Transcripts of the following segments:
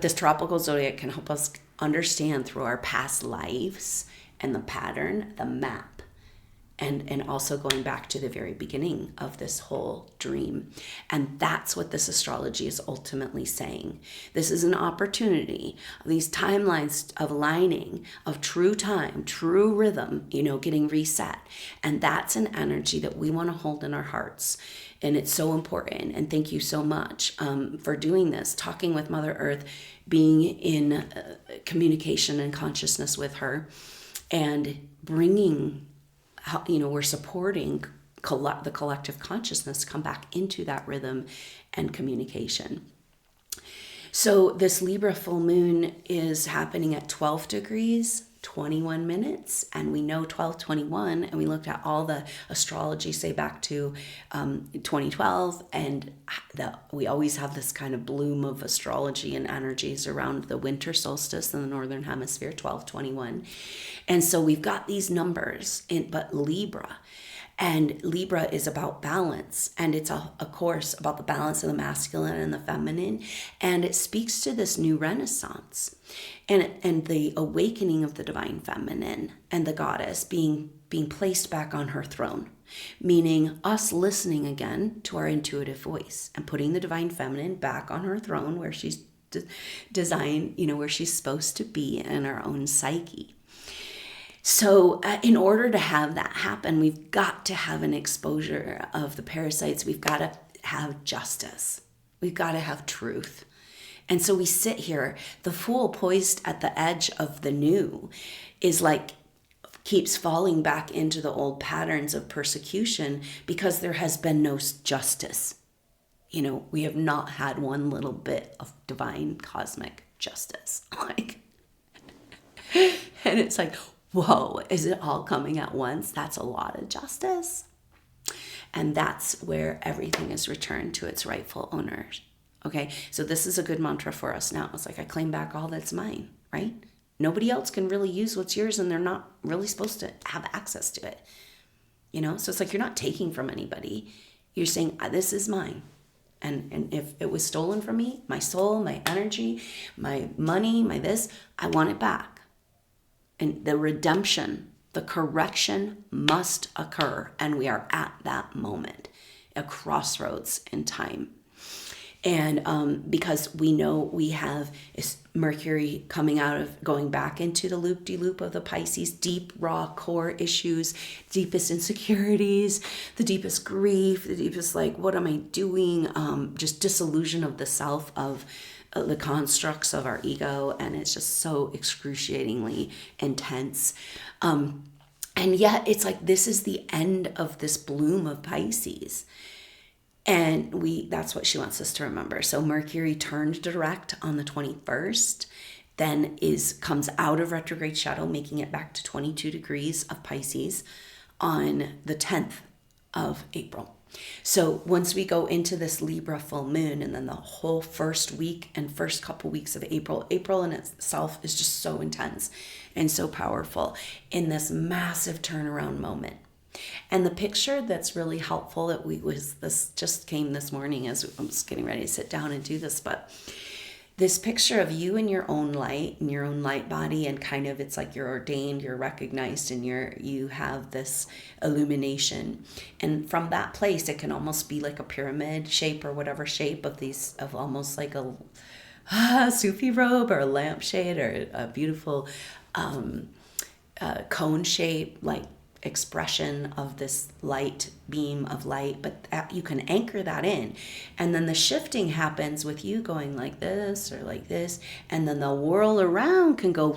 This tropical zodiac can help us understand through our past lives and the pattern, the map, and also going back to the very beginning of this whole dream. And that's what this astrology is ultimately saying. This is an opportunity, these timelines of aligning, of true time, true rhythm, getting reset. And that's an energy that we want to hold in our hearts. And it's so important. And thank you so much for doing this, talking with Mother Earth, being in communication and consciousness with her, and bringing, we're supporting the collective consciousness to come back into that rhythm and communication. So this Libra full moon is happening at 12 degrees, 21 minutes, and we know 1221, and we looked at all the astrology, say back to 2012, and we always have this kind of bloom of astrology and energies around the winter solstice in the northern hemisphere, 1221. And so we've got these numbers, but Libra. And Libra is about balance, and it's a course about the balance of the masculine and the feminine, and it speaks to this new renaissance and the awakening of the divine feminine and the goddess being placed back on her throne, meaning us listening again to our intuitive voice and putting the divine feminine back on her throne where she's designed, where she's supposed to be in our own psyche. So in order to have that happen, we've got to have an exposure of the parasites. We've got to have justice. We've got to have truth. And so we sit here, the fool poised at the edge of the new is like, keeps falling back into the old patterns of persecution because there has been no justice. We have not had one little bit of divine cosmic justice. And it's like, whoa, is it all coming at once? That's a lot of justice. And that's where everything is returned to its rightful owners. Okay, so this is a good mantra for us now. It's like, I claim back all that's mine, right? Nobody else can really use what's yours, and they're not really supposed to have access to it. So it's like you're not taking from anybody. You're saying, this is mine. And if it was stolen from me, my soul, my energy, my money, my this, I want it back. And the redemption, the correction must occur. And we are at that moment, a crossroads in time. And because we know we have Mercury going back into the loop-de-loop of the Pisces, deep, raw core issues, deepest insecurities, the deepest grief, the deepest, what am I doing? Just disillusion of the self, of the constructs of our ego. And it's just so excruciatingly intense. And yet it's like, this is the end of this bloom of Pisces. And that's what she wants us to remember. So Mercury turned direct on the 21st, then comes out of retrograde shadow, making it back to 22 degrees of Pisces on the 10th of April. So once we go into this Libra full moon, and then the whole first week and first couple weeks of April in itself is just so intense and so powerful in this massive turnaround moment. And the picture that's really helpful this just came this morning as I was getting ready to sit down and do this, but this picture of you in your own light, in your own light body, and kind of it's like you're ordained, you're recognized, and you have this illumination. And from that place, it can almost be like a pyramid shape or whatever shape of almost like a Sufi robe or a lampshade or a beautiful cone shape, like expression of this light beam of light, but you can anchor that in, and then the shifting happens with you going like this or like this, and then the world around can go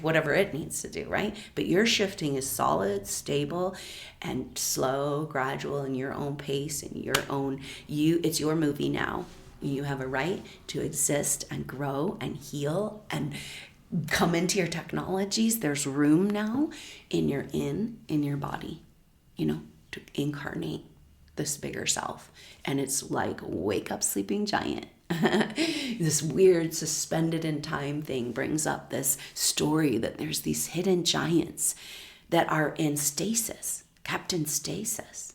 whatever it needs to do, right? But your shifting is solid, stable, and slow, gradual, in your own pace, in your own it's your movie now. You have a right to exist and grow and heal and come into your technologies. There's room now in your body, to incarnate this bigger self. And it's like, wake up, sleeping giant. This weird suspended in time thing brings up this story that there's these hidden giants that are in stasis, kept in stasis.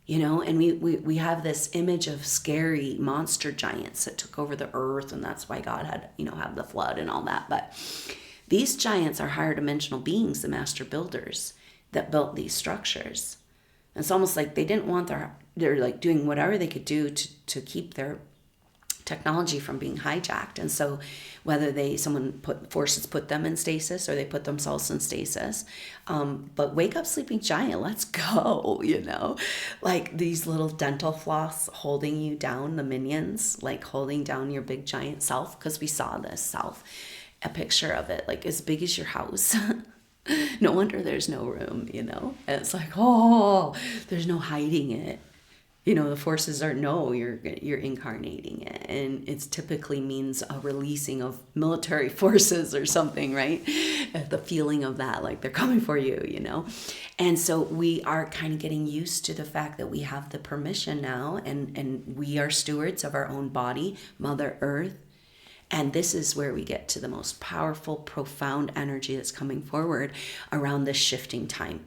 you know, and we have this image of scary monster giants that took over the earth, and that's why God had, you know, have the flood and all that. But these giants are higher dimensional beings, the master builders that built these structures. And it's almost like they didn't want they're like doing whatever they could do to keep their technology from being hijacked. And so whether someone put them in stasis, or they put themselves in stasis, but wake up sleeping giant, let's go, you know, like these little dental floss holding you down, the minions, like holding down your big giant self, because we saw this self, a picture of it like as big as your house. No wonder there's no room, you know. And it's like, oh, there's no hiding it. You know, the forces are, no, you're incarnating it, and it typically means a releasing of military forces or something, right? The feeling of that, like they're coming for you, you know. And so we are kind of getting used to the fact that we have the permission now, and we are stewards of our own body, Mother Earth. And this is where we get to the most powerful, profound energy that's coming forward around this shifting time.